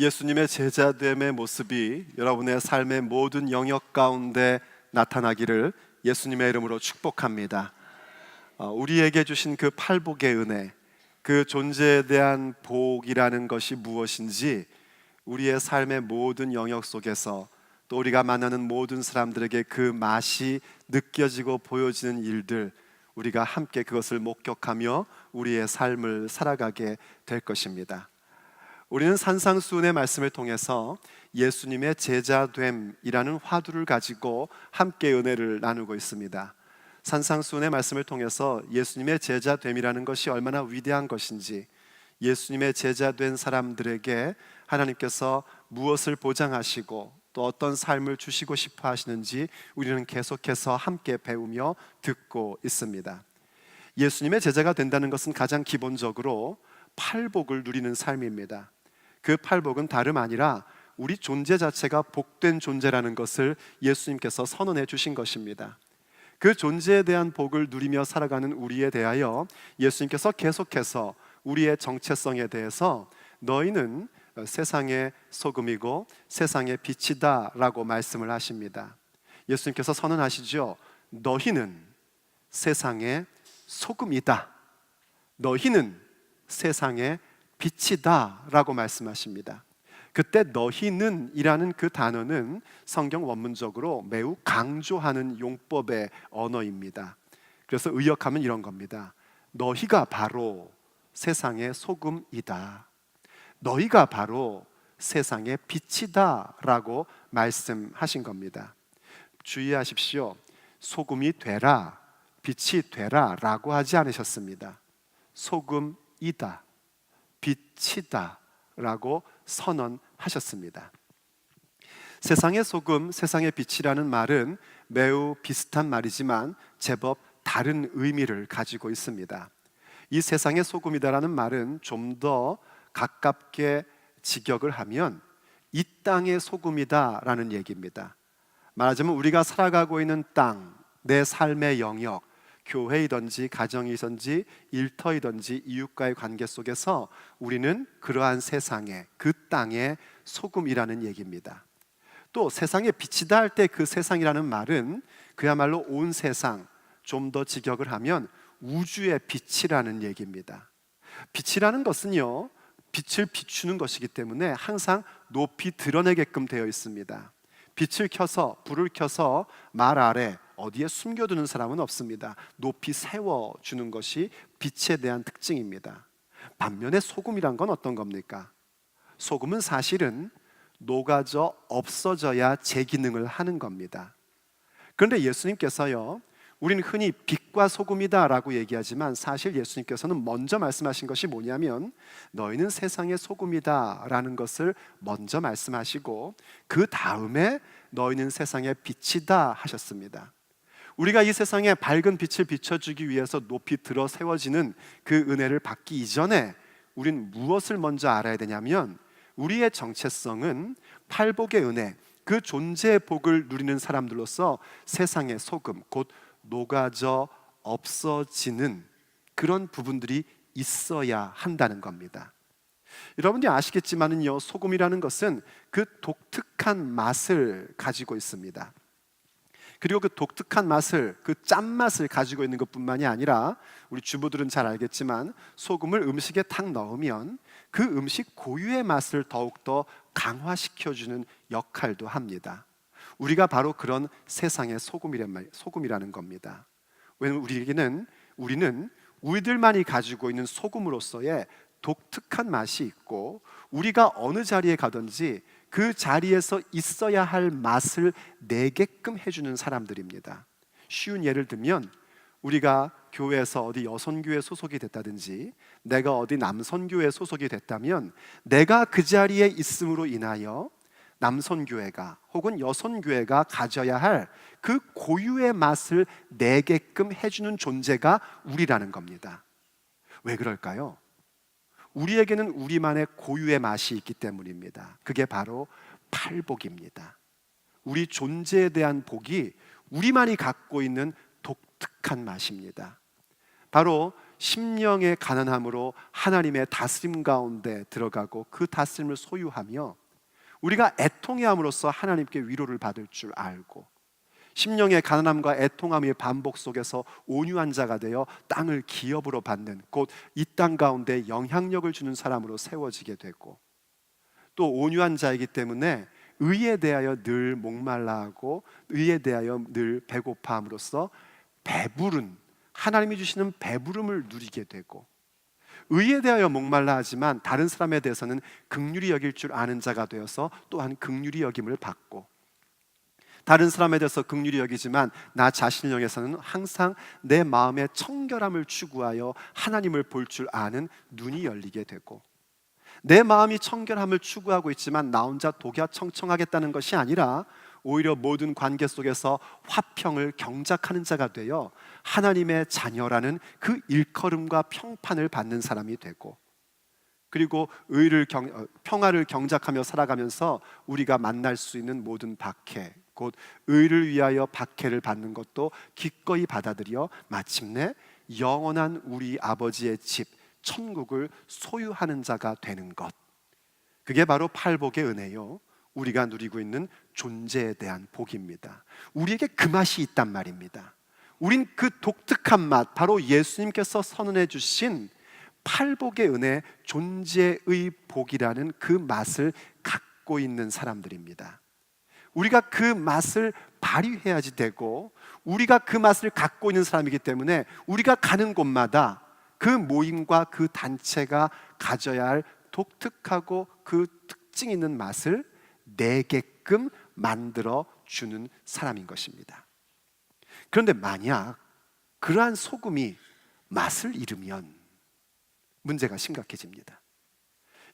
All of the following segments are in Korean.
예수님의 제자됨의 모습이 여러분의 삶의 모든 영역 가운데 나타나기를 예수님의 이름으로 축복합니다. 우리에게 주신 그 팔복의 은혜, 그 존재에 대한 복이라는 것이 무엇인지 우리의 삶의 모든 영역 속에서 또 우리가 만나는 모든 사람들에게 그 맛이 느껴지고 보여지는 일들, 우리가 함께 그것을 목격하며 우리의 삶을 살아가게 될 것입니다. 우리는 산상수훈의 말씀을 통해서 예수님의 제자됨이라는 화두를 가지고 함께 은혜를 나누고 있습니다. 산상수훈의 말씀을 통해서 예수님의 제자됨이라는 것이 얼마나 위대한 것인지, 예수님의 제자된 사람들에게 하나님께서 무엇을 보장하시고 또 어떤 삶을 주시고 싶어 하시는지 우리는 계속해서 함께 배우며 듣고 있습니다. 예수님의 제자가 된다는 것은 가장 기본적으로 팔복을 누리는 삶입니다. 그 팔복은 다름 아니라 우리 존재 자체가 복된 존재라는 것을 예수님께서 선언해 주신 것입니다. 그 존재에 대한 복을 누리며 살아가는 우리에 대하여 예수님께서 계속해서 우리의 정체성에 대해서 너희는 세상의 소금이고 세상의 빛이다 라고 말씀을 하십니다. 예수님께서 선언하시죠. 너희는 세상의 소금이다, 너희는 세상의 빛이다 라고 말씀하십니다. 그때 너희는 이라는 그 단어는 성경 원문적으로 매우 강조하는 용법의 언어입니다. 그래서 의역하면 이런 겁니다. 너희가 바로 세상의 소금이다, 너희가 바로 세상의 빛이다 라고 말씀하신 겁니다. 주의하십시오. 소금이 되라, 빛이 되라 라고 하지 않으셨습니다. 소금이다, 빛이다 라고 선언하셨습니다. 세상의 소금, 세상의 빛이라는 말은 매우 비슷한 말이지만 제법 다른 의미를 가지고 있습니다. 이 세상의 소금이다라는 말은 좀 더 가깝게 직역을 하면 이 땅의 소금이다라는 얘기입니다. 말하자면 우리가 살아가고 있는 땅, 내 삶의 영역, 교회이든지 가정이든지 일터이든지 이웃과의 관계 속에서 우리는 그러한 세상의, 그 땅의 소금이라는 얘기입니다. 또 세상의 빛이다 할 때 그 세상이라는 말은 그야말로 온 세상, 좀 더 직역을 하면 우주의 빛이라는 얘기입니다. 빛이라는 것은요, 빛을 비추는 것이기 때문에 항상 높이 드러내게끔 되어 있습니다. 빛을 켜서, 불을 켜서 말 아래 어디에 숨겨두는 사람은 없습니다. 높이 세워주는 것이 빛에 대한 특징입니다. 반면에 소금이란 건 어떤 겁니까? 소금은 사실은 녹아져 없어져야 제 기능을 하는 겁니다. 그런데 예수님께서요, 우리는 흔히 빛과 소금이다 라고 얘기하지만 사실 예수님께서는 먼저 말씀하신 것이 뭐냐면 너희는 세상의 소금이다 라는 것을 먼저 말씀하시고 그 다음에 너희는 세상의 빛이다 하셨습니다. 우리가 이 세상에 밝은 빛을 비춰주기 위해서 높이 들어 세워지는 그 은혜를 받기 이전에 우린 무엇을 먼저 알아야 되냐면 우리의 정체성은 팔복의 은혜, 그 존재의 복을 누리는 사람들로서 세상의 소금, 곧 녹아져 없어지는 그런 부분들이 있어야 한다는 겁니다. 여러분이 아시겠지만은요, 소금이라는 것은 그 독특한 맛을 가지고 있습니다. 그리고 그 독특한 맛을, 그 짠맛을 가지고 있는 것뿐만이 아니라 우리 주부들은 잘 알겠지만 소금을 음식에 탁 넣으면 그 음식 고유의 맛을 더욱더 강화시켜주는 역할도 합니다. 우리가 바로 그런 세상의 소금이라는 겁니다. 왜냐하면 우리는 우리들만이 가지고 있는 소금으로서의 독특한 맛이 있고 우리가 어느 자리에 가든지 그 자리에서 있어야 할 맛을 내게끔 해주는 사람들입니다. 쉬운 예를 들면 우리가 교회에서 어디 여선교회 소속이 됐다든지 내가 어디 남선교회 소속이 됐다면 내가 그 자리에 있음으로 인하여 남선교회가 혹은 여선교회가 가져야 할 그 고유의 맛을 내게끔 해주는 존재가 우리라는 겁니다. 왜 그럴까요? 우리에게는 우리만의 고유의 맛이 있기 때문입니다. 그게 바로 팔복입니다. 우리 존재에 대한 복이 우리만이 갖고 있는 독특한 맛입니다. 바로 심령의 가난함으로 하나님의 다스림 가운데 들어가고 그 다스림을 소유하며 우리가 애통해함으로써 하나님께 위로를 받을 줄 알고 심령의 가난함과 애통함의 반복 속에서 온유한 자가 되어 땅을 기업으로 받는, 곧 이 땅 가운데 영향력을 주는 사람으로 세워지게 되고, 또 온유한 자이기 때문에 의에 대하여 늘 목말라하고 의에 대하여 늘 배고파함으로써 배부른, 하나님이 주시는 배부름을 누리게 되고, 의에 대하여 목말라하지만 다른 사람에 대해서는 긍휼히 여길 줄 아는 자가 되어서 또한 긍휼히 여김을 받고, 다른 사람에 대해서 긍휼히 여기지만 나 자신을 향해서는 항상 내 마음의 청결함을 추구하여 하나님을 볼 줄 아는 눈이 열리게 되고, 내 마음이 청결함을 추구하고 있지만 나 혼자 독야 청청하겠다는 것이 아니라 오히려 모든 관계 속에서 화평을 경작하는 자가 되어 하나님의 자녀라는 그 일컬음과 평판을 받는 사람이 되고, 그리고 평화를 경작하며 살아가면서 우리가 만날 수 있는 모든 박해, 곧 의를 위하여 박해를 받는 것도 기꺼이 받아들여 마침내 영원한 우리 아버지의 집 천국을 소유하는 자가 되는 것, 그게 바로 팔복의 은혜요, 우리가 누리고 있는 존재에 대한 복입니다. 우리에게 그 맛이 있단 말입니다. 우린 그 독특한 맛, 바로 예수님께서 선언해 주신 팔복의 은혜, 존재의 복이라는 그 맛을 갖고 있는 사람들입니다. 우리가 그 맛을 발휘해야지 되고, 우리가 그 맛을 갖고 있는 사람이기 때문에 우리가 가는 곳마다 그 모임과 그 단체가 가져야 할 독특하고 그 특징 있는 맛을 내게끔 만들어 주는 사람인 것입니다. 그런데 만약 그러한 소금이 맛을 잃으면 문제가 심각해집니다.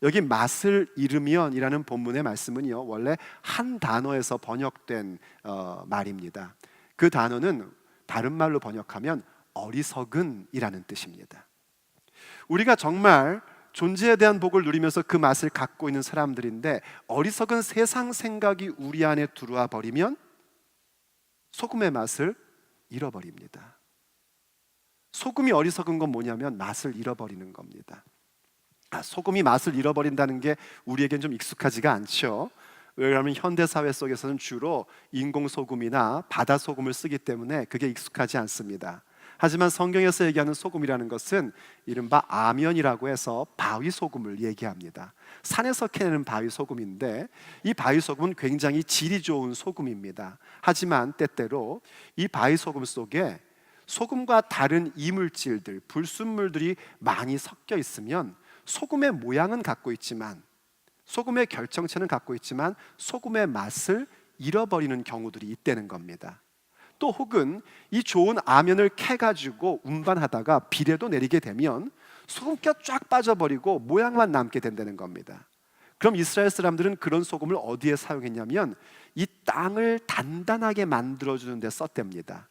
여기 맛을 잃으면이라는 본문의 말씀은요, 원래 한 단어에서 번역된 말입니다. 그 단어는 다른 말로 번역하면 어리석은이라는 뜻입니다. 우리가 정말 존재에 대한 복을 누리면서 그 맛을 갖고 있는 사람들인데, 어리석은 세상 생각이 우리 안에 들어와 버리면 소금의 맛을 잃어버립니다. 소금이 어리석은 건 뭐냐면 맛을 잃어버리는 겁니다. 소금이 맛을 잃어버린다는 게 우리에겐 좀 익숙하지가 않죠. 왜냐하면 현대사회 속에서는 주로 인공소금이나 바다소금을 쓰기 때문에 그게 익숙하지 않습니다. 하지만 성경에서 얘기하는 소금이라는 것은 이른바 아면이라고 해서 바위소금을 얘기합니다. 산에서 캐내는 바위소금인데, 이 바위소금은 굉장히 질이 좋은 소금입니다. 하지만 때때로 이 바위소금 속에 소금과 다른 이물질들, 불순물들이 많이 섞여 있으면 소금의 모양은 갖고 있지만, 소금의 결정체는 갖고 있지만 소금의 맛을 잃어버리는 경우들이 있다는 겁니다. 또 혹은 이 좋은 아면을 캐가지고 운반하다가 비례도 내리게 되면 소금기가 쫙 빠져버리고 모양만 남게 된다는 겁니다. 그럼 이스라엘 사람들은 그런 소금을 어디에 사용했냐면 이 땅을 단단하게 만들어주는 데 썼답니다.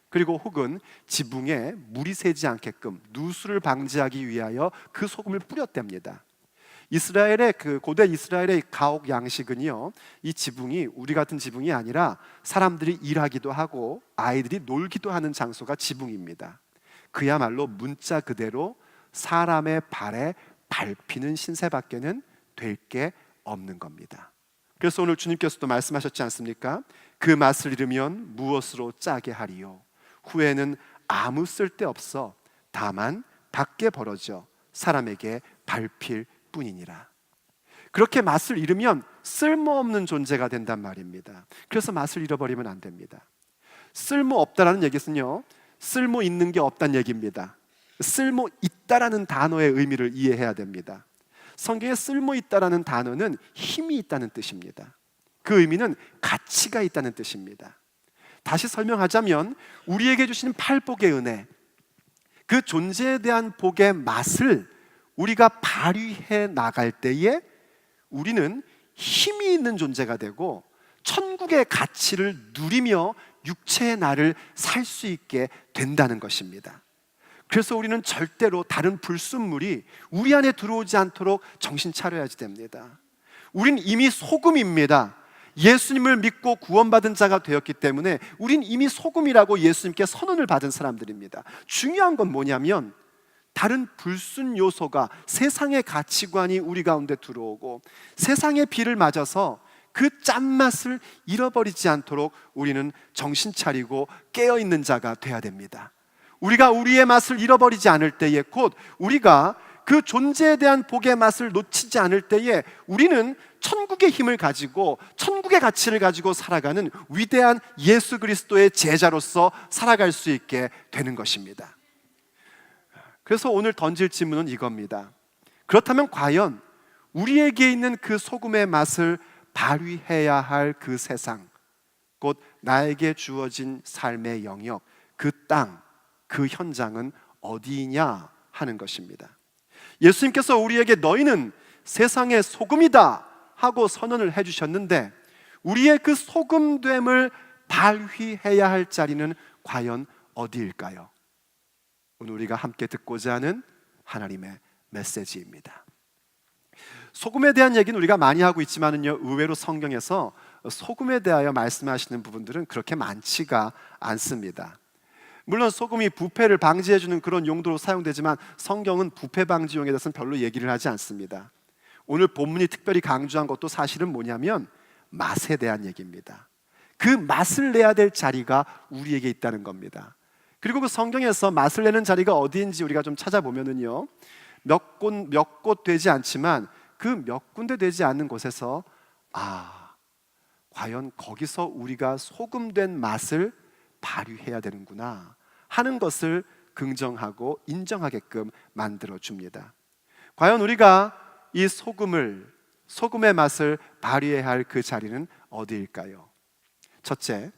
그리고 혹은 지붕에 물이 새지 않게끔 누수를 방지하기 위하여 그 소금을 뿌렸답니다. 이스라엘의 고대 이스라엘의 가옥 양식은요, 이 지붕이 우리 같은 지붕이 아니라 사람들이 일하기도 하고 아이들이 놀기도 하는 장소가 지붕입니다. 그야말로 문자 그대로 사람의 발에 밟히는 신세밖에는 될 게 없는 겁니다. 그래서 오늘 주님께서도 말씀하셨지 않습니까? 그 맛을 잃으면 무엇으로 짜게 하리요? 후에는 아무 쓸데없어 다만 밖에 벌어져 사람에게 밟힐 뿐이니라. 그렇게 맛을 잃으면 쓸모없는 존재가 된단 말입니다. 그래서 맛을 잃어버리면 안 됩니다. 쓸모없다라는 얘기는요, 쓸모 있는 게 없다는 얘기입니다. 쓸모 있다라는 단어의 의미를 이해해야 됩니다. 성경에 쓸모 있다라는 단어는 힘이 있다는 뜻입니다. 그 의미는 가치가 있다는 뜻입니다. 다시 설명하자면 우리에게 주신 팔복의 은혜, 그 존재에 대한 복의 맛을 우리가 발휘해 나갈 때에 우리는 힘이 있는 존재가 되고 천국의 가치를 누리며 육체의 나를 살 수 있게 된다는 것입니다. 그래서 우리는 절대로 다른 불순물이 우리 안에 들어오지 않도록 정신 차려야지 됩니다. 우린 이미 소금입니다. 예수님을 믿고 구원받은 자가 되었기 때문에 우린 이미 소금이라고 예수님께 선언을 받은 사람들입니다. 중요한 건 뭐냐면 다른 불순 요소가, 세상의 가치관이 우리 가운데 들어오고 세상의 비를 맞아서 그 짠맛을 잃어버리지 않도록 우리는 정신 차리고 깨어있는 자가 돼야 됩니다. 우리가 우리의 맛을 잃어버리지 않을 때에, 곧 우리가 그 존재에 대한 복의 맛을 놓치지 않을 때에 우리는 천국의 힘을 가지고 천국의 가치를 가지고 살아가는 위대한 예수 그리스도의 제자로서 살아갈 수 있게 되는 것입니다. 그래서 오늘 던질 질문은 이겁니다. 그렇다면 과연 우리에게 있는 그 소금의 맛을 발휘해야 할 그 세상, 곧 나에게 주어진 삶의 영역, 그 땅, 그 현장은 어디냐 하는 것입니다. 예수님께서 우리에게 너희는 세상의 소금이다 하고 선언을 해주셨는데, 우리의 그 소금됨을 발휘해야 할 자리는 과연 어디일까요? 오늘 우리가 함께 듣고자 하는 하나님의 메시지입니다. 소금에 대한 얘기는 우리가 많이 하고 있지만은요, 의외로 성경에서 소금에 대하여 말씀하시는 부분들은 그렇게 많지가 않습니다. 물론 소금이 부패를 방지해주는 그런 용도로 사용되지만 성경은 부패 방지용에 대해서는 별로 얘기를 하지 않습니다. 오늘 본문이 특별히 강조한 것도 사실은 뭐냐면 맛에 대한 얘기입니다. 그 맛을 내야 될 자리가 우리에게 있다는 겁니다. 그리고 그 성경에서 맛을 내는 자리가 어디인지 우리가 좀 찾아보면은요, 몇 곳 되지 않지만 그 몇 군데 되지 않는 곳에서 과연 거기서 우리가 소금된 맛을 발휘해야 되는구나 하는 것을 긍정하고 인정하게끔 만들어 줍니다. 과연 우리가 이 소금의 맛을 발휘해야 할 그 자리는 어디일까요? 첫째,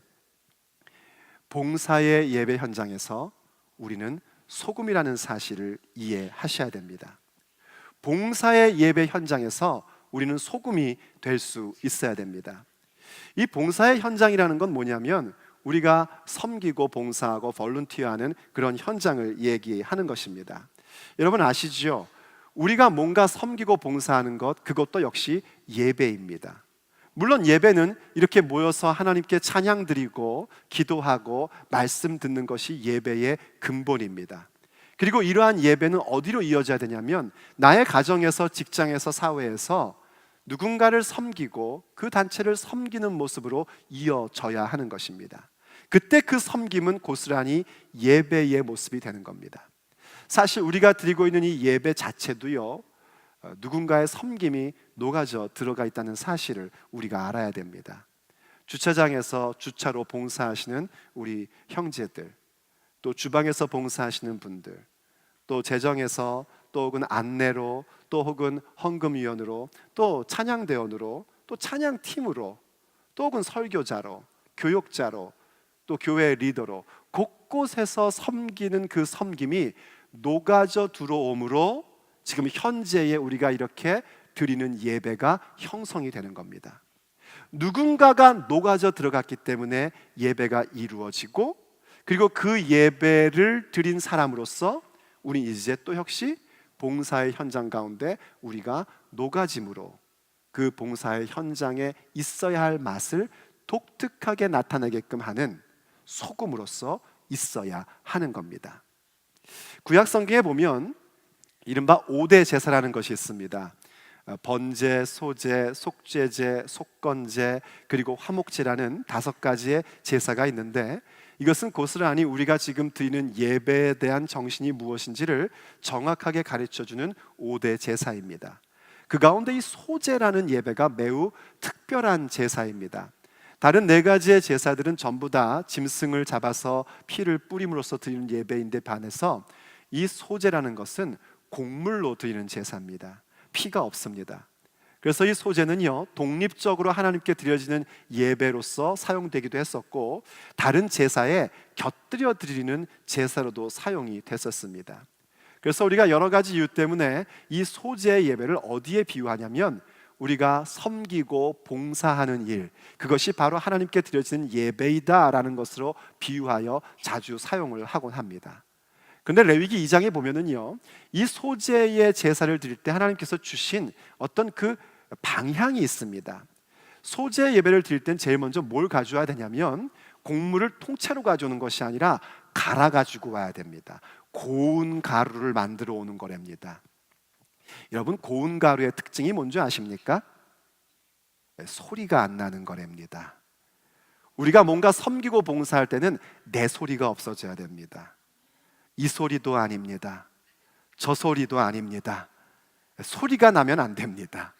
봉사의 예배 현장에서 우리는 소금이라는 사실을 이해하셔야 됩니다. 봉사의 예배 현장에서 우리는 소금이 될 수 있어야 됩니다. 이 봉사의 현장이라는 건 뭐냐면 우리가 섬기고 봉사하고 볼런티어하는 그런 현장을 얘기하는 것입니다. 여러분 아시죠? 우리가 뭔가 섬기고 봉사하는 것, 그것도 역시 예배입니다. 물론 예배는 이렇게 모여서 하나님께 찬양 드리고 기도하고 말씀 듣는 것이 예배의 근본입니다. 그리고 이러한 예배는 어디로 이어져야 되냐면 나의 가정에서, 직장에서, 사회에서 누군가를 섬기고 그 단체를 섬기는 모습으로 이어져야 하는 것입니다. 그때 그 섬김은 고스란히 예배의 모습이 되는 겁니다. 사실 우리가 드리고 있는 이 예배 자체도요, 누군가의 섬김이 녹아져 들어가 있다는 사실을 우리가 알아야 됩니다. 주차장에서 주차로 봉사하시는 우리 형제들, 또 주방에서 봉사하시는 분들, 또 재정에서, 또 혹은 안내로, 또 혹은 헌금위원으로, 또 찬양대원으로, 또 찬양팀으로, 또 혹은 설교자로, 교육자로, 또 교회 리더로 곳곳에서 섬기는 그 섬김이 녹아져 들어오므로 지금 현재의 우리가 이렇게 드리는 예배가 형성이 되는 겁니다. 누군가가 녹아져 들어갔기 때문에 예배가 이루어지고, 그리고 그 예배를 드린 사람으로서 우리 이제 또 역시 봉사의 현장 가운데 우리가 녹아짐으로 그 봉사의 현장에 있어야 할 맛을 독특하게 나타내게끔 하는 소금으로서 있어야 하는 겁니다. 구약 성경에 보면 이른바 5대 제사라는 것이 있습니다. 번제, 소제, 속죄제, 속건제, 그리고 화목제라는 5가지의 제사가 있는데, 이것은 고스란히 우리가 지금 드리는 예배에 대한 정신이 무엇인지를 정확하게 가르쳐주는 5대 제사입니다. 그 가운데 이 소제라는 예배가 매우 특별한 제사입니다. 다른 4가지의 제사들은 전부 다 짐승을 잡아서 피를 뿌림으로써 드리는 예배인데 반해서 이 소제라는 것은 곡물로 드리는 제사입니다. 피가 없습니다. 그래서 이 소제는요, 독립적으로 하나님께 드려지는 예배로서 사용되기도 했었고, 다른 제사에 곁들여 드리는 제사로도 사용이 됐었습니다. 그래서 우리가 여러 가지 이유 때문에 이 소제의 예배를 어디에 비유하냐면 우리가 섬기고 봉사하는 일, 그것이 바로 하나님께 드려지는 예배이다라는 것으로 비유하여 자주 사용을 하곤 합니다. 그런데 레위기 2장에 보면은요, 이 소제의 제사를 드릴 때 하나님께서 주신 어떤 그 방향이 있습니다. 소제 예배를 드릴 땐 제일 먼저 뭘 가져와야 되냐면 곡물을 통째로 가져오는 것이 아니라 갈아 가지고 와야 됩니다. 고운 가루를 만들어 오는 거랍니다. 여러분, 고운 가루의 특징이 뭔지 아십니까? 소리가 안 나는 거랍니다. 우리가 뭔가 섬기고 봉사할 때는 내 소리가 없어져야 됩니다. 이 소리도 아닙니다. 저 소리도 아닙니다. 소리가 나면 안 됩니다.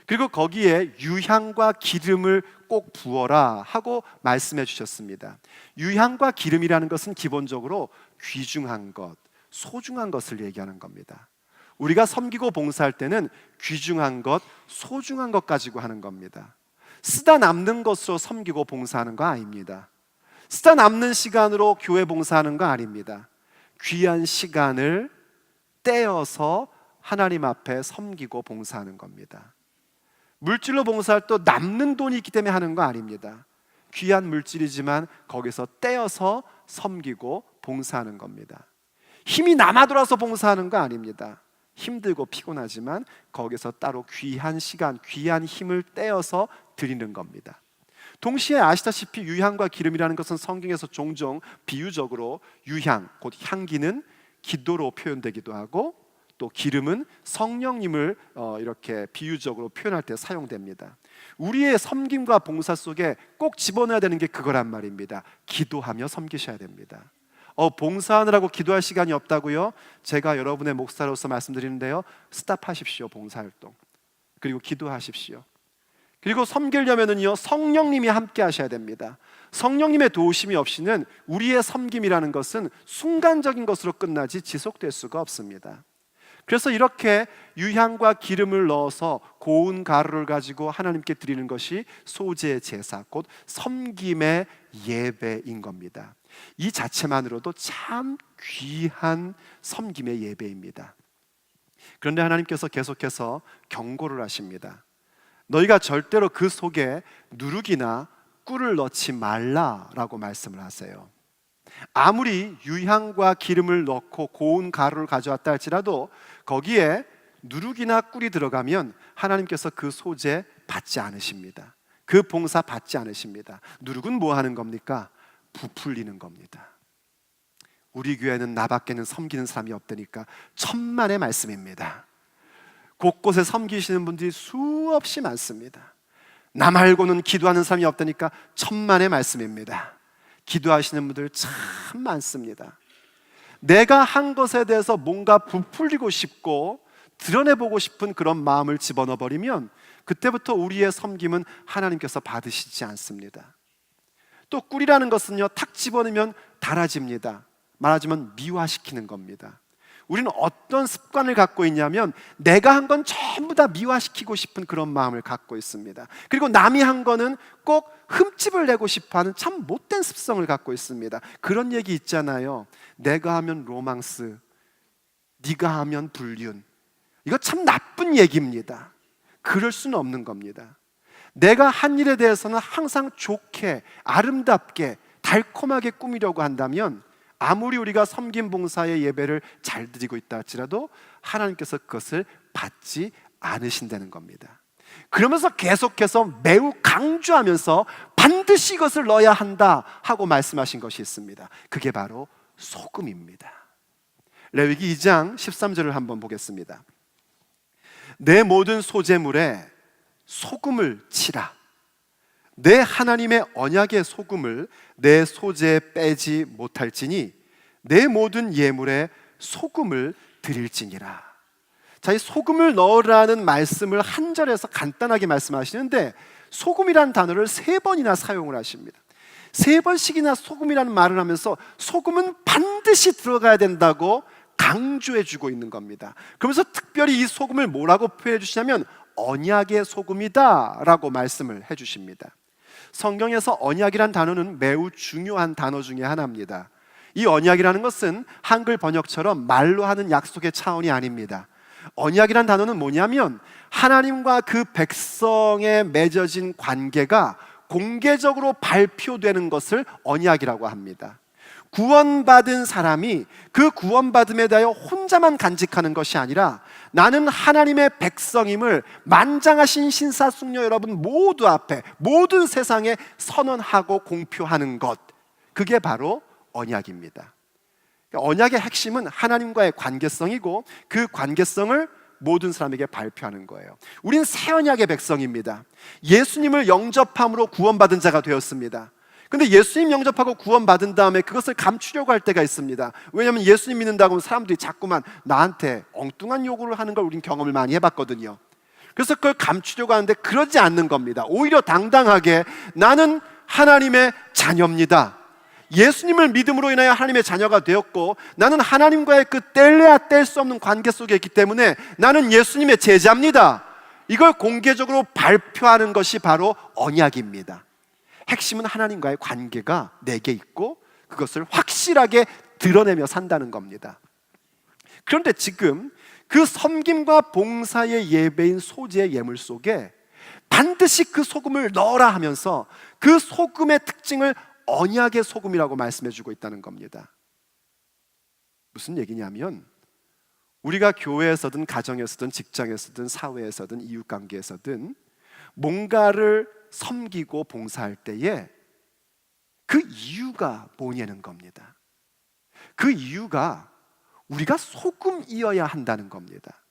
그리고 거기에 유향과 기름을 꼭 부어라 하고 말씀해 주셨습니다. 유향과 기름이라는 것은 기본적으로 귀중한 것, 소중한 것을 얘기하는 겁니다. 우리가 섬기고 봉사할 때는 귀중한 것, 소중한 것 가지고 하는 겁니다. 쓰다 남는 것으로 섬기고 봉사하는 거 아닙니다. 쓰다 남는 시간으로 교회 봉사하는 거 아닙니다. 귀한 시간을 떼어서 하나님 앞에 섬기고 봉사하는 겁니다. 물질로 봉사할 때 남는 돈이 있기 때문에 하는 거 아닙니다. 귀한 물질이지만 거기서 떼어서 섬기고 봉사하는 겁니다. 힘이 남아 돌아서 봉사하는 거 아닙니다. 힘들고 피곤하지만 거기서 따로 귀한 시간, 귀한 힘을 떼어서 드리는 겁니다. 동시에 아시다시피 유향과 기름이라는 것은 성경에서 종종 비유적으로 유향, 곧 향기는 기도로 표현되기도 하고 또 기름은 성령님을 이렇게 비유적으로 표현할 때 사용됩니다. 우리의 섬김과 봉사 속에 꼭 집어넣어야 되는 게 그거란 말입니다. 기도하며 섬기셔야 됩니다. 봉사하느라고 기도할 시간이 없다고요? 제가 여러분의 목사로서 말씀드리는데요, 스탑하십시오. 봉사활동. 그리고 기도하십시오. 그리고 섬기려면은요, 성령님이 함께 하셔야 됩니다. 성령님의 도우심이 없이는 우리의 섬김이라는 것은 순간적인 것으로 끝나지 지속될 수가 없습니다. 그래서 이렇게 유향과 기름을 넣어서 고운 가루를 가지고 하나님께 드리는 것이 소제 제사, 곧 섬김의 예배인 겁니다. 이 자체만으로도 참 귀한 섬김의 예배입니다. 그런데 하나님께서 계속해서 경고를 하십니다. 너희가 절대로 그 속에 누룩이나 꿀을 넣지 말라라고 말씀을 하세요. 아무리 유향과 기름을 넣고 고운 가루를 가져왔다 할지라도 거기에 누룩이나 꿀이 들어가면 하나님께서 그 소재 받지 않으십니다. 그 봉사 받지 않으십니다. 누룩은 뭐 하는 겁니까? 부풀리는 겁니다. 우리 교회는 나밖에는 섬기는 사람이 없다니까 천만의 말씀입니다. 곳곳에 섬기시는 분들이 수없이 많습니다. 나 말고는 기도하는 사람이 없다니까 천만의 말씀입니다. 기도하시는 분들 참 많습니다. 내가 한 것에 대해서 뭔가 부풀리고 싶고 드러내보고 싶은 그런 마음을 집어넣어 버리면 그때부터 우리의 섬김은 하나님께서 받으시지 않습니다. 또 꿀이라는 것은요, 탁 집어넣으면 달아집니다. 말하자면 미화시키는 겁니다. 우리는 어떤 습관을 갖고 있냐면 내가 한 건 전부 다 미화시키고 싶은 그런 마음을 갖고 있습니다. 그리고 남이 한 거는 꼭 흠집을 내고 싶어하는 참 못된 습성을 갖고 있습니다. 그런 얘기 있잖아요. 내가 하면 로망스, 네가 하면 불륜. 이거 참 나쁜 얘기입니다. 그럴 수는 없는 겁니다. 내가 한 일에 대해서는 항상 좋게, 아름답게, 달콤하게 꾸미려고 한다면 아무리 우리가 섬김 봉사의 예배를 잘 드리고 있다 할지라도 하나님께서 그것을 받지 않으신다는 겁니다. 그러면서 계속해서 매우 강조하면서 반드시 이것을 넣어야 한다 하고 말씀하신 것이 있습니다. 그게 바로 소금입니다. 레위기 2장 13절을 한번 보겠습니다. 내 모든 소재물에 소금을 치라. 내 하나님의 언약의 소금을 내 소재에 빼지 못할지니 내 모든 예물에 소금을 드릴지니라. 자, 이 소금을 넣으라는 말씀을 한 절에서 간단하게 말씀하시는데 소금이라는 단어를 3번이나 사용을 하십니다. 3번씩이나 소금이라는 말을 하면서 소금은 반드시 들어가야 된다고 강조해 주고 있는 겁니다. 그러면서 특별히 이 소금을 뭐라고 표현해 주시냐면 언약의 소금이다 라고 말씀을 해 주십니다. 성경에서 언약이란 단어는 매우 중요한 단어 중에 하나입니다. 이 언약이라는 것은 한글 번역처럼 말로 하는 약속의 차원이 아닙니다. 언약이란 단어는 뭐냐면 하나님과 그 백성에 맺어진 관계가 공개적으로 발표되는 것을 언약이라고 합니다. 구원받은 사람이 그 구원받음에 대하여 혼자만 간직하는 것이 아니라 나는 하나님의 백성임을 만장하신 신사숙녀 여러분 모두 앞에, 모든 세상에 선언하고 공표하는 것, 그게 바로 언약입니다. 언약의 핵심은 하나님과의 관계성이고, 그 관계성을 모든 사람에게 발표하는 거예요. 우린 새 언약의 백성입니다. 예수님을 영접함으로 구원받은 자가 되었습니다. 근데 예수님 영접하고 구원받은 다음에 그것을 감추려고 할 때가 있습니다. 왜냐하면 예수님 믿는다고 하면 사람들이 자꾸만 나한테 엉뚱한 요구를 하는 걸 우린 경험을 많이 해봤거든요. 그래서 그걸 감추려고 하는데 그러지 않는 겁니다. 오히려 당당하게 나는 하나님의 자녀입니다. 예수님을 믿음으로 인하여 하나님의 자녀가 되었고, 나는 하나님과의 그 뗄래야 뗄 수 없는 관계 속에 있기 때문에 나는 예수님의 제자입니다. 이걸 공개적으로 발표하는 것이 바로 언약입니다. 핵심은 하나님과의 관계가 내게 있고 그것을 확실하게 드러내며 산다는 겁니다. 그런데 지금 그 섬김과 봉사의 예배인 소재의 예물 속에 반드시 그 소금을 넣어라 하면서 그 소금의 특징을 언약의 소금이라고 말씀해 주고 있다는 겁니다. 무슨 얘기냐면, 우리가 교회에서든 가정에서든 직장에서든 사회에서든 이웃관계에서든 뭔가를 섬기고 봉사할 때에 그 이유가 뭐냐는 겁니다. 그 이유가 우리가 소금이어야 한다는 겁니다.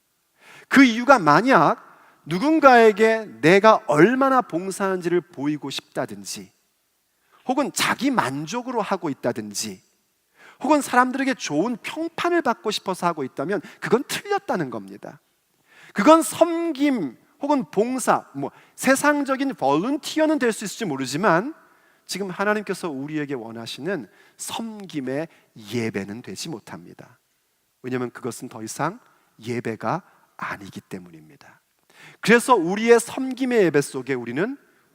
그 이유가 만약 누군가에게 내가 얼마나 봉사하는지를 보이고 싶다든지, 혹은 자기 만족으로 하고 있다든지, 혹은 사람들에게 좋은 평판을 받고 싶어서 하고 있다면 그건 틀렸다는 겁니다. 그건 섬김 혹은 봉사, 세상적인 볼런티어는 될 수 있을지 모르지만 지금 하나님께서 우리에게 원하시는 섬김의 예배는 되지 못합니다. 왜냐하면 그것은 더 이상 예배가 아니기 때문입니다. 그래서 우리의 섬김의 예배 속에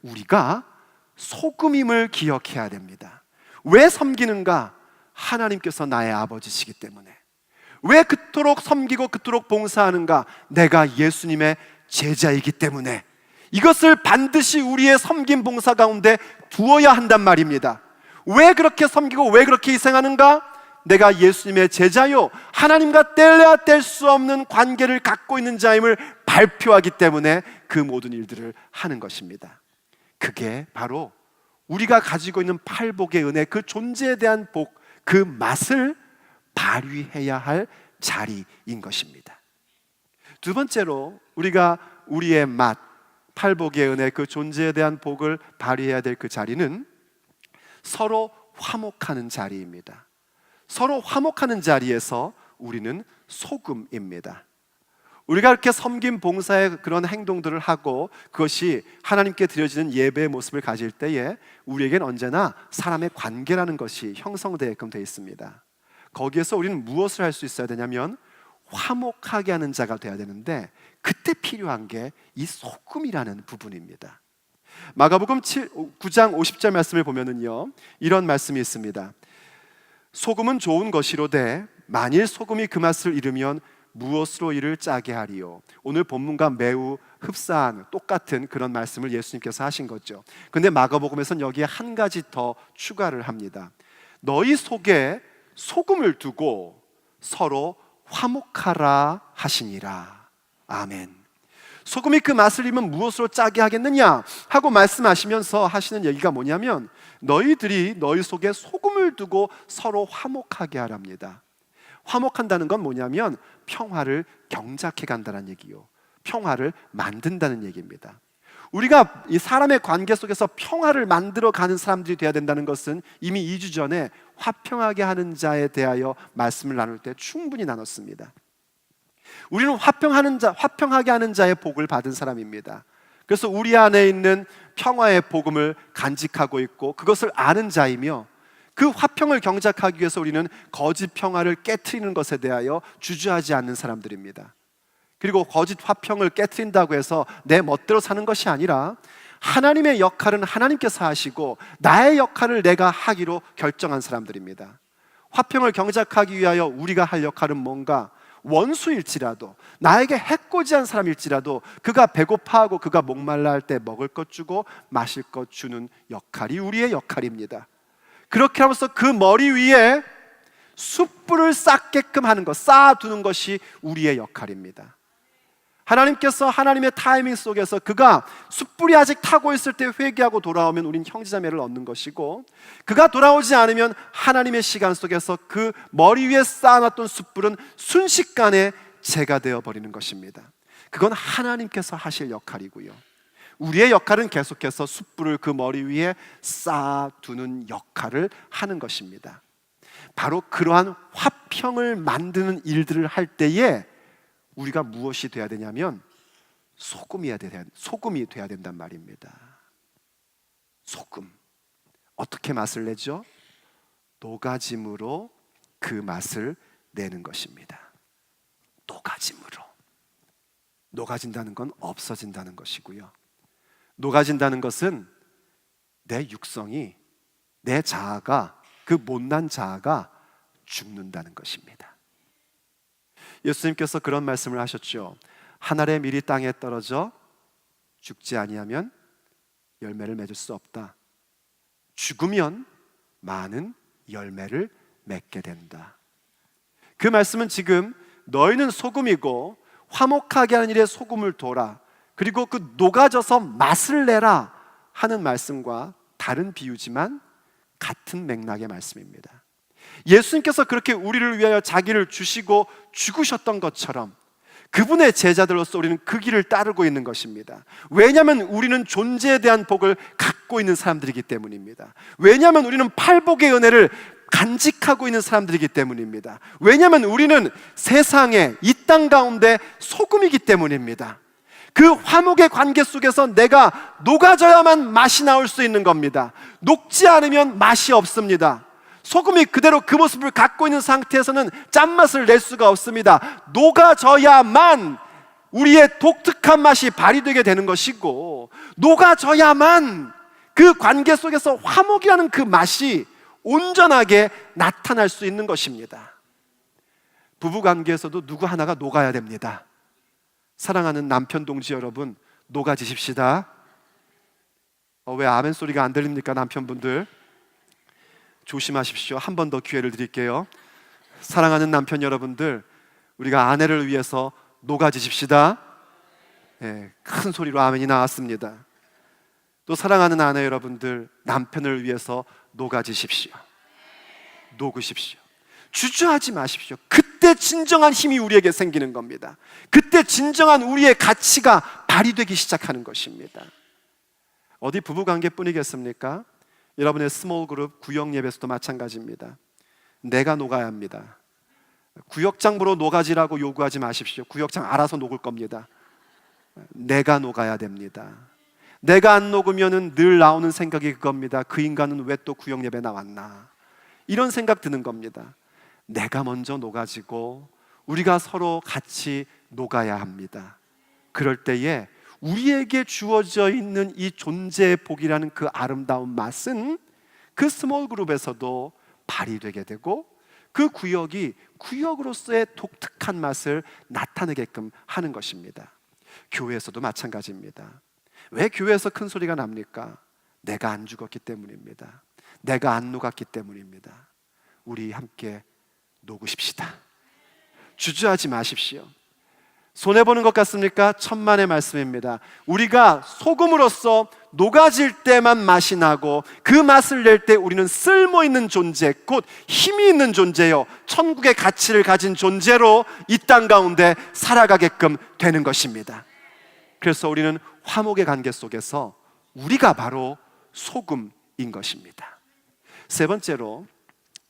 우리가 소금임을 기억해야 됩니다. 왜 섬기는가? 하나님께서 나의 아버지시기 때문에. 왜 그토록 섬기고 그토록 봉사하는가? 내가 예수님의 제자이기 때문에. 이것을 반드시 우리의 섬김 봉사 가운데 두어야 한단 말입니다. 왜 그렇게 섬기고 왜 그렇게 희생하는가? 내가 예수님의 제자요, 하나님과 뗄래야 뗄 수 없는 관계를 갖고 있는 자임을 발표하기 때문에 그 모든 일들을 하는 것입니다. 그게 바로 우리가 가지고 있는 팔복의 은혜, 그 존재에 대한 복, 그 맛을 발휘해야 할 자리인 것입니다. 두 번째로 우리가 우리의 맛, 팔복의 은혜, 그 존재에 대한 복을 발휘해야 될 그 자리는 서로 화목하는 자리입니다. 서로 화목하는 자리에서 우리는 소금입니다. 우리가 이렇게 섬김 봉사의 그런 행동들을 하고 그것이 하나님께 드려지는 예배의 모습을 가질 때에 우리에겐 언제나 사람의 관계라는 것이 형성되게끔 되어 있습니다. 거기에서 우리는 무엇을 할 수 있어야 되냐면 화목하게 하는 자가 되어야 되는데, 그때 필요한 게 이 소금이라는 부분입니다. 마가복음 9장 50절 말씀을 보면은요, 이런 말씀이 있습니다. 소금은 좋은 것이로되 만일 소금이 그 맛을 잃으면 무엇으로 이를 짜게 하리요. 오늘 본문과 매우 흡사한 똑같은 그런 말씀을 예수님께서 하신 거죠. 근데 마가복음에서는 여기에 한 가지 더 추가를 합니다. 너희 속에 소금을 두고 서로 화목하라 하시니라. 아멘. 소금이 그 맛을 잃으면 무엇으로 짜게 하겠느냐 하고 말씀하시면서 하시는 얘기가 뭐냐면, 너희들이 너희 속에 소금을 두고 서로 화목하게 하랍니다. 화목한다는 건 뭐냐면 평화를 경작해 간다는 얘기요, 평화를 만든다는 얘기입니다. 우리가 이 사람의 관계 속에서 평화를 만들어 가는 사람들이 되어야 된다는 것은 이미 2주 전에 화평하게 하는 자에 대하여 말씀을 나눌 때 충분히 나눴습니다. 우리는 화평하게 하는 자의 복을 받은 사람입니다. 그래서 우리 안에 있는 평화의 복음을 간직하고 있고 그것을 아는 자이며, 그 화평을 경작하기 위해서 우리는 거짓 평화를 깨트리는 것에 대하여 주저하지 않는 사람들입니다. 그리고 거짓 화평을 깨트린다고 해서 내 멋대로 사는 것이 아니라 하나님의 역할은 하나님께서 하시고 나의 역할을 내가 하기로 결정한 사람들입니다. 화평을 경작하기 위하여 우리가 할 역할은 뭔가? 원수일지라도, 나에게 해코지한 사람일지라도 그가 배고파하고 그가 목말라 할 때 먹을 것 주고 마실 것 주는 역할이 우리의 역할입니다. 그렇게 하면서 그 머리 위에 숯불을 쌓게끔 하는 것, 쌓아두는 것이 우리의 역할입니다. 하나님께서 하나님의 타이밍 속에서 그가 숯불이 아직 타고 있을 때 회개하고 돌아오면 우린 형제자매를 얻는 것이고, 그가 돌아오지 않으면 하나님의 시간 속에서 그 머리 위에 쌓아놨던 숯불은 순식간에 재가 되어버리는 것입니다. 그건 하나님께서 하실 역할이고요, 우리의 역할은 계속해서 숯불을 그 머리 위에 쌓아두는 역할을 하는 것입니다. 바로 그러한 화평을 만드는 일들을 할 때에 우리가 무엇이 돼야 되냐면 소금이 돼야 된단 말입니다. 소금. 어떻게 맛을 내죠? 녹아짐으로 그 맛을 내는 것입니다. 녹아짐으로. 녹아진다는 건 없어진다는 것이고요, 녹아진다는 것은 내 육성이, 내 자아가, 그 못난 자아가 죽는다는 것입니다. 예수님께서 그런 말씀을 하셨죠. 한 알의 밀이 땅에 떨어져 죽지 아니하면 열매를 맺을 수 없다. 죽으면 많은 열매를 맺게 된다. 그 말씀은 지금 너희는 소금이고 화목하게 하는 일에 소금을 둬라, 그리고 그 녹아져서 맛을 내라 하는 말씀과 다른 비유지만 같은 맥락의 말씀입니다. 예수님께서 그렇게 우리를 위하여 자기를 주시고 죽으셨던 것처럼 그분의 제자들로서 우리는 그 길을 따르고 있는 것입니다. 왜냐하면 우리는 존재에 대한 복을 갖고 있는 사람들이기 때문입니다. 왜냐하면 우리는 팔복의 은혜를 간직하고 있는 사람들이기 때문입니다. 왜냐하면 우리는 세상에, 이 땅 가운데 소금이기 때문입니다. 그 화목의 관계 속에서 내가 녹아져야만 맛이 나올 수 있는 겁니다. 녹지 않으면 맛이 없습니다. 소금이 그대로 그 모습을 갖고 있는 상태에서는 짠맛을 낼 수가 없습니다. 녹아져야만 우리의 독특한 맛이 발휘되게 되는 것이고, 녹아져야만 그 관계 속에서 화목이라는 그 맛이 온전하게 나타날 수 있는 것입니다. 부부관계에서도 누구 하나가 녹아야 됩니다. 사랑하는 남편 동지 여러분, 녹아지십시다. 왜 아멘 소리가 안 들립니까? 남편분들 조심하십시오. 한 번 더 기회를 드릴게요. 사랑하는 남편 여러분들, 우리가 아내를 위해서 녹아지십시다. 큰 소리로 아멘이 나왔습니다. 또 사랑하는 아내 여러분들, 남편을 위해서 녹아지십시오. 녹으십시오. 주저하지 마십시오. 그때 진정한 힘이 우리에게 생기는 겁니다. 그때 진정한 우리의 가치가 발휘되기 시작하는 것입니다. 어디 부부관계뿐이겠습니까? 여러분의 스몰 그룹, 구역 예배에서도 마찬가지입니다. 내가 녹아야 합니다. 구역장부로 녹아지라고 요구하지 마십시오. 구역장 알아서 녹을 겁니다. 내가 녹아야 됩니다. 내가 안 녹으면 늘 나오는 생각이 그겁니다. 그 인간은 왜 또 구역 예배 나왔나, 이런 생각 드는 겁니다. 내가 먼저 녹아지고 우리가 서로 같이 녹아야 합니다. 그럴 때에 우리에게 주어져 있는 이 존재의 복이라는 그 아름다운 맛은 그 스몰 그룹에서도 발휘되게 되고, 그 구역이 구역으로서의 독특한 맛을 나타내게끔 하는 것입니다. 교회에서도 마찬가지입니다. 왜 교회에서 큰 소리가 납니까? 내가 안 죽었기 때문입니다. 내가 안 녹았기 때문입니다. 우리 함께 녹으십시다. 주저하지 마십시오. 손해보는 것 같습니까? 천만의 말씀입니다. 우리가 소금으로서 녹아질 때만 맛이 나고 그 맛을 낼 때 우리는 쓸모있는 존재, 곧 힘이 있는 존재요, 천국의 가치를 가진 존재로 이 땅 가운데 살아가게끔 되는 것입니다. 그래서 우리는 화목의 관계 속에서 우리가 바로 소금인 것입니다. 세 번째로,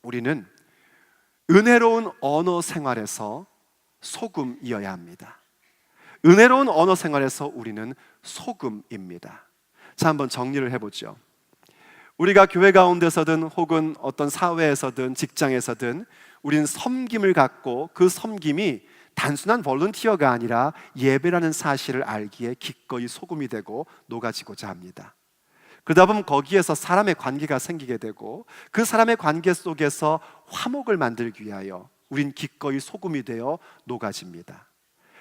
우리는 은혜로운 언어 생활에서 소금이어야 합니다. 은혜로운 언어 생활에서 우리는 소금입니다. 자, 한번 정리를 해보죠. 우리가 교회 가운데서든 혹은 어떤 사회에서든 직장에서든 우리는 섬김을 갖고, 그 섬김이 단순한 볼런티어가 아니라 예배라는 사실을 알기에 기꺼이 소금이 되고 녹아지고자 합니다. 그러다 보면 거기에서 사람의 관계가 생기게 되고, 그 사람의 관계 속에서 화목을 만들기 위하여 우린 기꺼이 소금이 되어 녹아집니다.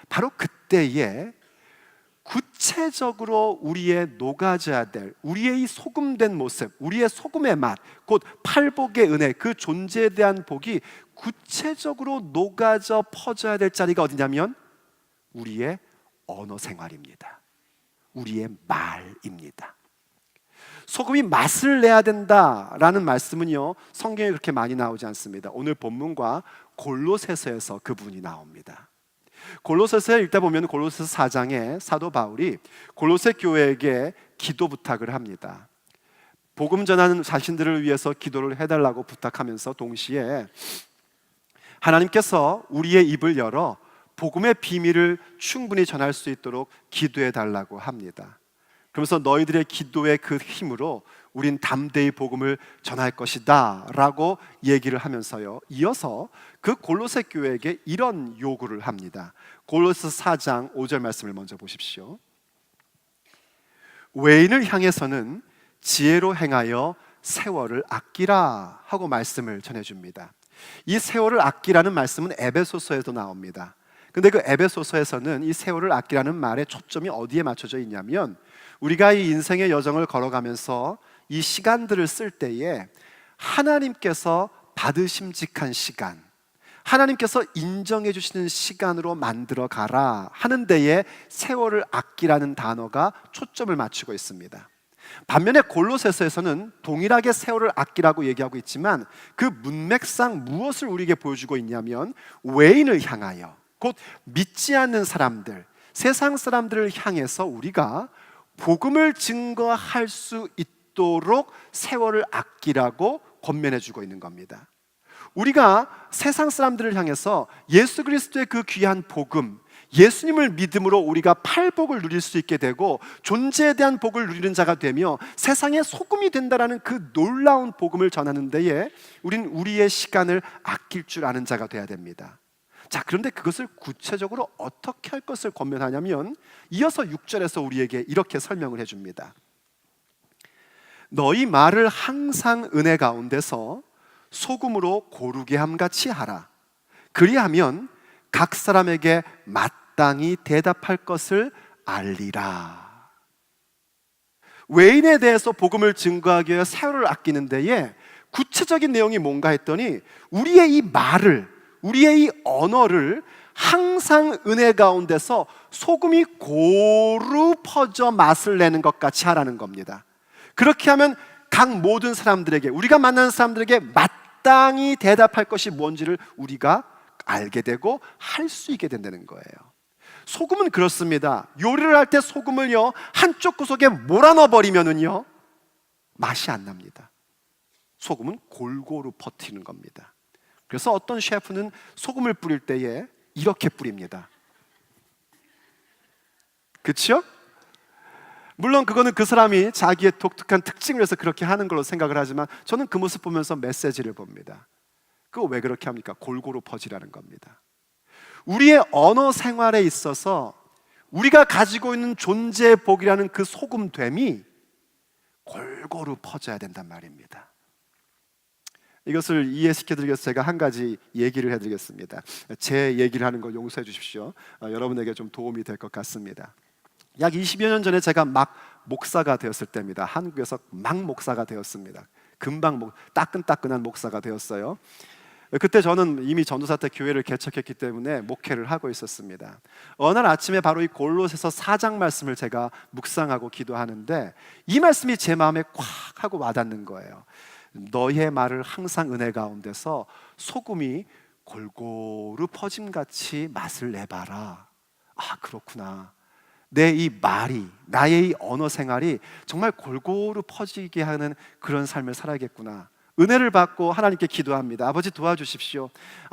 바로 그때에 구체적으로 우리의 녹아져야 될, 우리의 이 소금된 모습, 우리의 소금의 맛, 곧 팔복의 은혜, 그 존재에 대한 복이 구체적으로 녹아져 퍼져야 될 자리가 어디냐면 우리의 언어 생활입니다. 우리의 말입니다. 소금이 맛을 내야 된다라는 말씀은요, 성경에 그렇게 많이 나오지 않습니다. 오늘 본문과 골로새서에서 그 부분이 나옵니다. 골로새서에 읽다 보면 골로새서 4장에 사도 바울이 골로새 교회에게 기도 부탁을 합니다. 복음 전하는 자신들을 위해서 기도를 해달라고 부탁하면서 동시에 하나님께서 우리의 입을 열어 복음의 비밀을 충분히 전할 수 있도록 기도해 달라고 합니다. 그러면서 너희들의 기도의 그 힘으로 우린 담대히 복음을 전할 것이다 라고 얘기를 하면서요, 이어서 그 골로새 교회에게 이런 요구를 합니다. 골로새 4장 5절 말씀을 먼저 보십시오. 외인을 향해서는 지혜로 행하여 세월을 아끼라 하고 말씀을 전해줍니다. 이 세월을 아끼라는 말씀은 에베소서에도 나옵니다. 근데 그 에베소서에서는 이 세월을 아끼라는 말의 초점이 어디에 맞춰져 있냐면, 우리가 이 인생의 여정을 걸어가면서 이 시간들을 쓸 때에 하나님께서 받으심직한 시간, 하나님께서 인정해 주시는 시간으로 만들어 가라 하는 데에 세월을 아끼라는 단어가 초점을 맞추고 있습니다. 반면에 골로새서에서는 동일하게 세월을 아끼라고 얘기하고 있지만 그 문맥상 무엇을 우리에게 보여주고 있냐면, 외인을 향하여, 곧 믿지 않는 사람들, 세상 사람들을 향해서 우리가 복음을 증거할 수 있도록 세월을 아끼라고 권면해 주고 있는 겁니다. 우리가 세상 사람들을 향해서 예수 그리스도의 그 귀한 복음, 예수님을 믿음으로 우리가 팔복을 누릴 수 있게 되고 존재에 대한 복을 누리는 자가 되며 세상의 소금이 된다라는 그 놀라운 복음을 전하는 데에 우린 우리의 시간을 아낄 줄 아는 자가 돼야 됩니다. 자, 그런데 그것을 구체적으로 어떻게 할 것을 권면하냐면, 이어서 6절에서 우리에게 이렇게 설명을 해줍니다. 너희 말을 항상 은혜 가운데서 소금으로 고르게 함같이 하라. 그리하면 각 사람에게 마땅히 대답할 것을 알리라. 외인에 대해서 복음을 증거하기 위해 세월을 아끼는 데에 구체적인 내용이 뭔가 했더니, 우리의 이 말을, 우리의 이 언어를 항상 은혜 가운데서 소금이 고루 퍼져 맛을 내는 것 같이 하라는 겁니다. 그렇게 하면 각 모든 사람들에게, 우리가 만나는 사람들에게 마땅히 대답할 것이 뭔지를 우리가 알게 되고 할 수 있게 된다는 거예요. 소금은 그렇습니다. 요리를 할 때 소금을요 한쪽 구석에 몰아넣어 버리면은요 맛이 안 납니다. 소금은 골고루 퍼뜨리는 겁니다. 그래서 어떤 셰프는 소금을 뿌릴 때에 이렇게 뿌립니다. 그렇죠? 물론 그거는 그 사람이 자기의 독특한 특징을 해서 그렇게 하는 걸로 생각을 하지만, 저는 그 모습 보면서 메시지를 봅니다. 그거 왜 그렇게 합니까? 골고루 퍼지라는 겁니다. 우리의 언어 생활에 있어서 우리가 가지고 있는 존재의 복이라는 그 소금됨이 골고루 퍼져야 된단 말입니다. 이것을 이해시켜드리기 위해서 제가 한 가지 얘기를 해드리겠습니다. 제 얘기를 하는 거 용서해 주십시오. 여러분에게 좀 도움이 될 것 같습니다. 약 20여 년 전에 제가 막 목사가 되었을 때입니다. 한국에서 막 목사가 되었습니다. 금방 따끈따끈한 목사가 되었어요. 그때 저는 이미 전도사 때 교회를 개척했기 때문에 목회를 하고 있었습니다. 어느 날 아침에 바로 이 골로새서 4장 말씀을 제가 묵상하고 기도하는데, 이 말씀이 제 마음에 콱 하고 와닿는 거예요. 너의 말을 항상 은혜 가운데서 소금이 골고루 퍼짐같이 맛을 내봐라. 아, 그렇구나. 내 이 말이, 나의 이 언어 생활이 정말 골고루 퍼지게 하는 그런 삶을 살아야겠구나. 은혜를 받고 하나님께 기도합니다. 아버지 도와주십시오.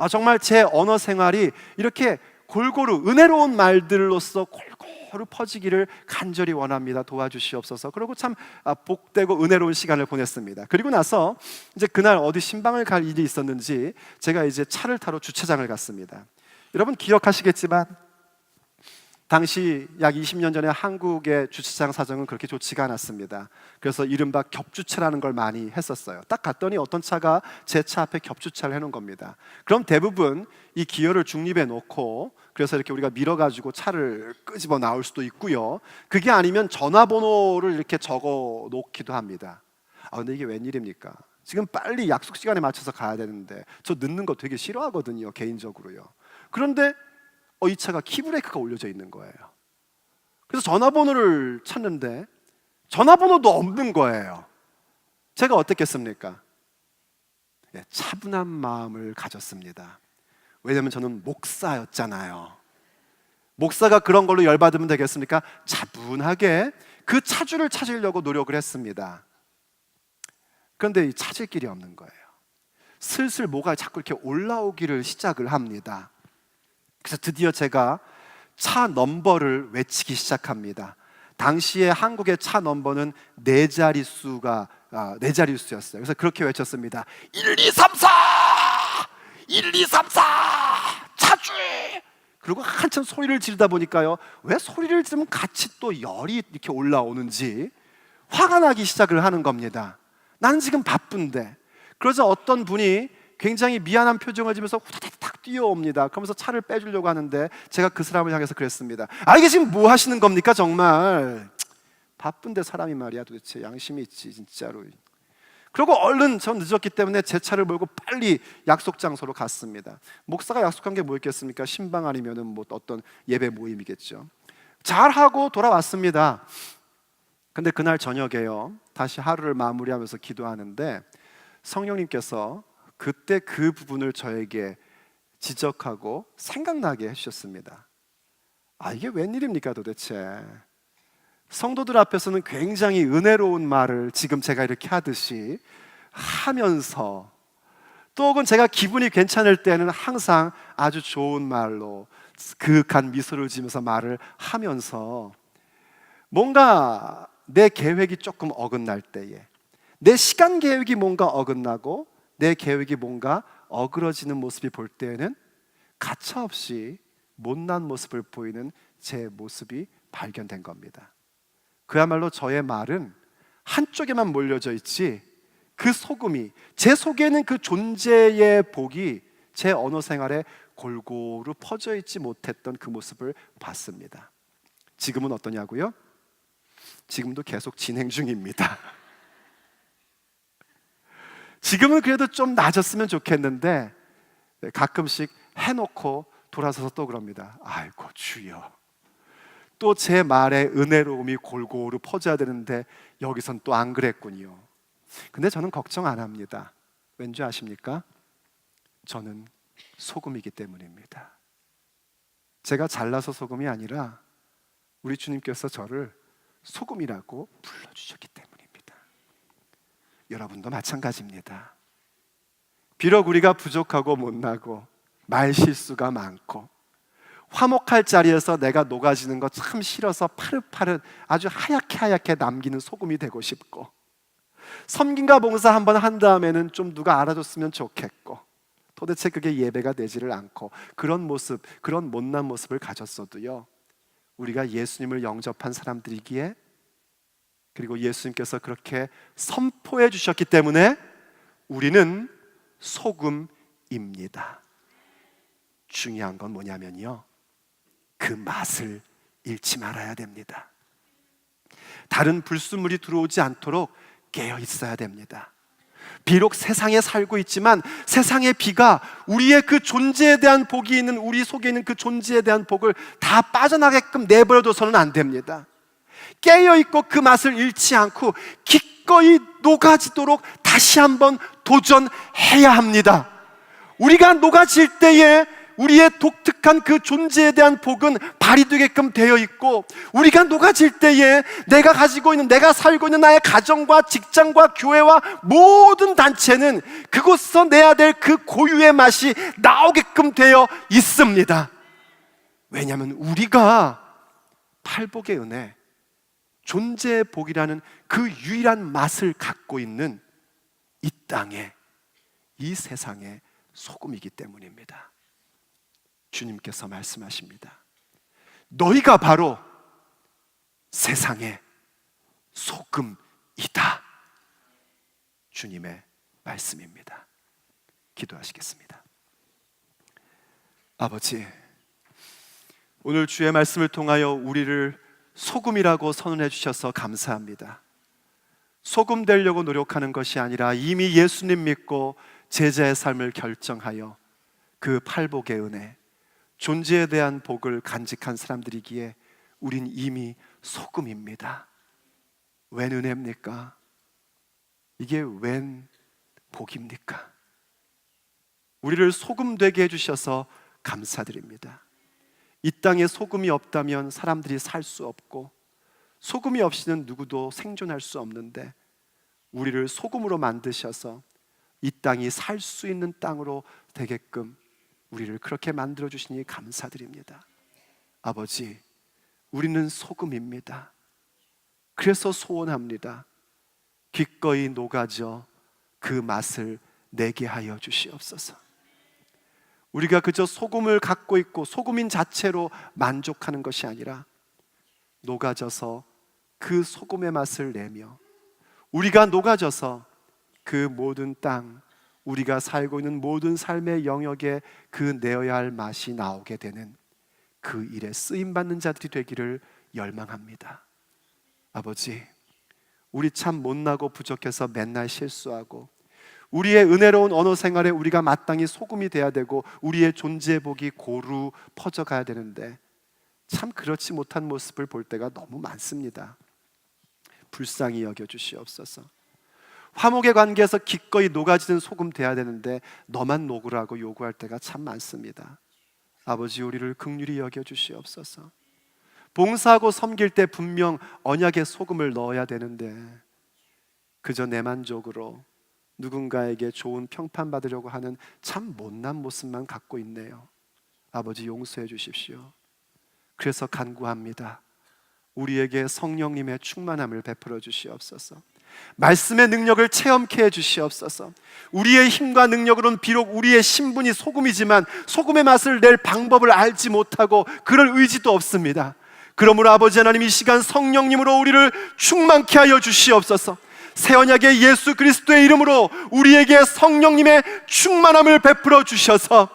정말 제 언어 생활이 이렇게 골고루 은혜로운 말들로서 골고루 퍼지기를 간절히 원합니다. 도와주시옵소서. 그리고 참 복되고 은혜로운 시간을 보냈습니다. 그리고 나서 이제 그날 어디 신방을 갈 일이 있었는지 제가 이제 차를 타러 주차장을 갔습니다. 여러분 기억하시겠지만 당시 약 20년 전에 한국의 주차장 사정은 그렇게 좋지가 않았습니다. 그래서 이른바 겹주차라는 걸 많이 했었어요. 딱 갔더니 어떤 차가 제 차 앞에 겹주차를 해놓은 겁니다. 그럼 대부분 이 기어를 중립에 놓고, 그래서 이렇게 우리가 밀어가지고 차를 끄집어 나올 수도 있고요. 그게 아니면 전화번호를 이렇게 적어 놓기도 합니다. 근데 이게 웬일입니까? 지금 빨리 약속 시간에 맞춰서 가야 되는데 저 늦는 거 되게 싫어하거든요, 개인적으로요. 그런데 이 차가 키브레이크가 올려져 있는 거예요. 그래서 전화번호를 찾는데 전화번호도 없는 거예요. 제가 어떻겠습니까? 네, 차분한 마음을 가졌습니다. 왜냐하면 저는 목사였잖아요. 목사가 그런 걸로 열받으면 되겠습니까? 차분하게 그 차주를 찾으려고 노력을 했습니다. 그런데 찾을 길이 없는 거예요. 슬슬 뭐가 자꾸 이렇게 올라오기를 시작을 합니다. 그래서 드디어 제가 차 넘버를 외치기 시작합니다. 당시에 한국의 차 넘버는 네 자릿수였어요. 그래서 그렇게 외쳤습니다. 1234! 1234! 차주! 그리고 한참 소리를 지르다 보니까요, 왜 소리를 지르면 같이 또 열이 이렇게 올라오는지 화가 나기 시작을 하는 겁니다. 나는 지금 바쁜데. 그러자 어떤 분이 굉장히 미안한 표정을 지면서 후다닥 뛰어옵니다. 그러면서 차를 빼주려고 하는데 제가 그 사람을 향해서 그랬습니다. 이게 지금 뭐 하시는 겁니까 정말? 바쁜데 사람이 말이야 도대체 양심이 있지 진짜로. 그리고 얼른 전 늦었기 때문에 제 차를 몰고 빨리 약속 장소로 갔습니다. 목사가 약속한 게 뭐였겠습니까? 신방 아니면은 뭐 어떤 예배 모임이겠죠. 잘하고 돌아왔습니다. 근데 그날 저녁에요, 다시 하루를 마무리하면서 기도하는데 성령님께서 그때 그 부분을 저에게 지적하고 생각나게 해주셨습니다. 이게 웬일입니까 도대체? 성도들 앞에서는 굉장히 은혜로운 말을 지금 제가 이렇게 하듯이 하면서, 또 혹은 제가 기분이 괜찮을 때는 항상 아주 좋은 말로 그윽한 미소를 지으면서 말을 하면서, 뭔가 내 계획이 조금 어긋날 때에, 내 시간 계획이 뭔가 어긋나고 내 계획이 뭔가 어그러지는 모습이 볼 때에는 가차없이 못난 모습을 보이는 제 모습이 발견된 겁니다. 그야말로 저의 말은 한쪽에만 몰려져 있지 그 소금이, 제 속에는 그 존재의 복이 제 언어 생활에 골고루 퍼져 있지 못했던 그 모습을 봤습니다. 지금은 어떠냐고요? 지금도 계속 진행 중입니다. 지금은 그래도 좀 나아졌으면 좋겠는데 가끔씩 해놓고 돌아서서 또 그럽니다. 아이고 주여, 또 제 말에 은혜로움이 골고루 퍼져야 되는데 여기선 또 안 그랬군요. 근데 저는 걱정 안 합니다. 왠지 아십니까? 저는 소금이기 때문입니다. 제가 잘나서 소금이 아니라 우리 주님께서 저를 소금이라고 불러주셨기 때문입니다. 여러분도 마찬가지입니다. 비록 우리가 부족하고 못나고 말실수가 많고 화목할 자리에서 내가 녹아지는 거 참 싫어서 파릇파릇 아주 하얗게 남기는 소금이 되고 싶고, 섬김과 봉사 한번 한 다음에는 좀 누가 알아줬으면 좋겠고, 도대체 그게 예배가 되지를 않고 그런 모습, 그런 못난 모습을 가졌어도요, 우리가 예수님을 영접한 사람들이기에, 그리고 예수님께서 그렇게 선포해 주셨기 때문에 우리는 소금입니다. 중요한 건 뭐냐면요, 그 맛을 잃지 말아야 됩니다. 다른 불순물이 들어오지 않도록 깨어 있어야 됩니다. 비록 세상에 살고 있지만 세상의 비가 우리의 그 존재에 대한 복이 있는, 우리 속에 있는 그 존재에 대한 복을 다 빠져나게끔 내버려둬서는 안 됩니다. 깨어있고 그 맛을 잃지 않고 기꺼이 녹아지도록 다시 한번 도전해야 합니다. 우리가 녹아질 때에 우리의 독특한 그 존재에 대한 복은 발휘되게끔 되어 있고, 우리가 녹아질 때에 내가 가지고 있는, 내가 살고 있는 나의 가정과 직장과 교회와 모든 단체는 그곳에서 내야 될 그 고유의 맛이 나오게끔 되어 있습니다. 왜냐하면 우리가 팔복의 은혜, 존재의 복이라는 그 유일한 맛을 갖고 있는 이 땅에, 이 세상의 소금이기 때문입니다. 주님께서 말씀하십니다. 너희가 바로 세상의 소금이다. 주님의 말씀입니다. 기도하시겠습니다. 아버지, 오늘 주의 말씀을 통하여 우리를 소금이라고 선언해 주셔서 감사합니다. 소금 되려고 노력하는 것이 아니라 이미 예수님 믿고 제자의 삶을 결정하여 그 팔복의 은혜, 존재에 대한 복을 간직한 사람들이기에 우린 이미 소금입니다. 웬 은혜입니까? 이게 웬 복입니까? 우리를 소금 되게 해주셔서 감사드립니다. 이 땅에 소금이 없다면 사람들이 살 수 없고, 소금이 없이는 누구도 생존할 수 없는데 우리를 소금으로 만드셔서 이 땅이 살 수 있는 땅으로 되게끔 우리를 그렇게 만들어 주시니 감사드립니다. 아버지, 우리는 소금입니다. 그래서 소원합니다. 기꺼이 녹아져 그 맛을 내게 하여 주시옵소서. 우리가 그저 소금을 갖고 있고 소금인 자체로 만족하는 것이 아니라 녹아져서 그 소금의 맛을 내며, 우리가 녹아져서 그 모든 땅, 우리가 살고 있는 모든 삶의 영역에 그 내어야 할 맛이 나오게 되는 그 일에 쓰임받는 자들이 되기를 열망합니다. 아버지, 우리 참 못나고 부족해서 맨날 실수하고, 우리의 은혜로운 언어 생활에 우리가 마땅히 소금이 돼야 되고 우리의 존재의 복이 고루 퍼져가야 되는데 참 그렇지 못한 모습을 볼 때가 너무 많습니다. 불쌍히 여겨주시옵소서. 화목의 관계에서 기꺼이 녹아지는 소금 돼야 되는데 너만 녹으라고 요구할 때가 참 많습니다. 아버지, 우리를 긍휼히 여겨주시옵소서. 봉사하고 섬길 때 분명 언약에 소금을 넣어야 되는데 그저 내 만족으로 누군가에게 좋은 평판받으려고 하는 참 못난 모습만 갖고 있네요. 아버지, 용서해 주십시오. 그래서 간구합니다. 우리에게 성령님의 충만함을 베풀어 주시옵소서. 말씀의 능력을 체험케 해 주시옵소서. 우리의 힘과 능력으로는 비록 우리의 신분이 소금이지만 소금의 맛을 낼 방법을 알지 못하고 그럴 의지도 없습니다. 그러므로 아버지 하나님, 이 시간 성령님으로 우리를 충만케 하여 주시옵소서. 새 언약의 예수 그리스도의 이름으로 우리에게 성령님의 충만함을 베풀어 주셔서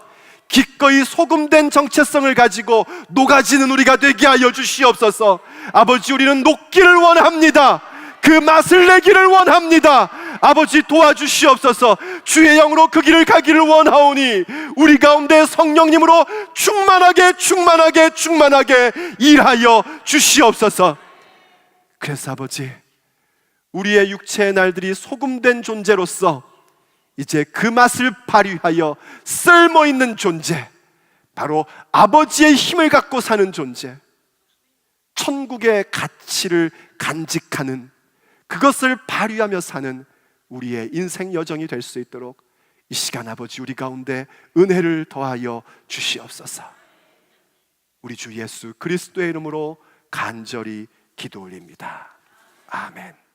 기꺼이 소금된 정체성을 가지고 녹아지는 우리가 되게 하여 주시옵소서. 아버지, 우리는 녹기를 원합니다. 그 맛을 내기를 원합니다. 아버지, 도와주시옵소서. 주의 영으로 그 길을 가기를 원하오니 우리 가운데 성령님으로 충만하게 일하여 주시옵소서. 그래서 아버지, 우리의 육체의 날들이 소금된 존재로서 이제 그 맛을 발휘하여 쓸모있는 존재, 바로 아버지의 힘을 갖고 사는 존재, 천국의 가치를 간직하는, 그것을 발휘하며 사는 우리의 인생 여정이 될 수 있도록 이 시간 아버지, 우리 가운데 은혜를 더하여 주시옵소서. 우리 주 예수 그리스도의 이름으로 간절히 기도 올립니다. 아멘.